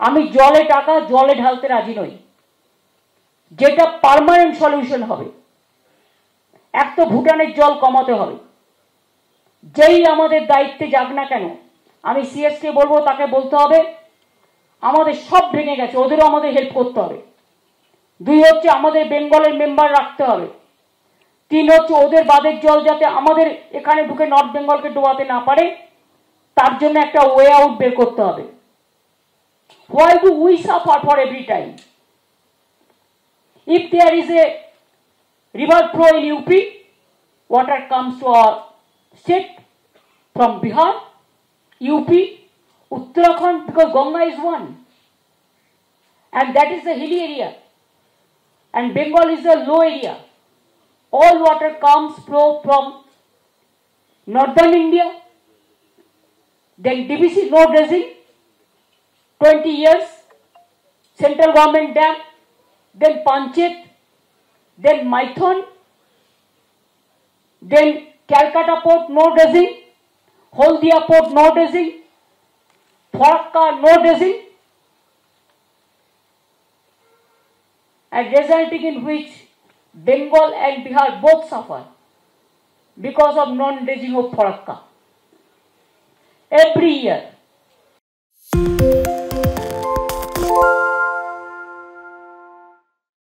আমি জলে টাকা জলে ঢালতে রাজি নই, যেটা পার্মানেন্ট সলিউশন হবে। এক তো ভুটানের জল কমাতে হবে, যেই আমাদের দায়িত্বে যাক না কেন। আমি সিএসকে বলবো, তাকে বলতে হবে আমাদের সব ভেঙে গেছে, ওদেরও আমাদের হেল্প করতে হবে। 2 হচ্ছে আমাদের বেঙ্গলের মেম্বার রাখতে হবে। 3 হচ্ছে ওদের বাদের জল যাতে আমাদের এখানে ঢুকে নর্থ বেঙ্গলকে ডোবাতে না পারে, তার জন্য একটা ওয়ে আউট বের করতে হবে। Why do we suffer for every time? If there is a river flow in UP, water comes to our state from Bihar, UP, Uttarakhand, because Ganga is one, and that is the hilly area, and Bengal is the low area. All water comes flow from northern India, then DBC no dredging, 20 years, central government dam, then Panchet, then Maithon, then Calcutta port no dredging, Haldia port no dredging, Farakka no dredging, and resulting in which Bengal and Bihar both suffer because of non-dredging of Farakka every year.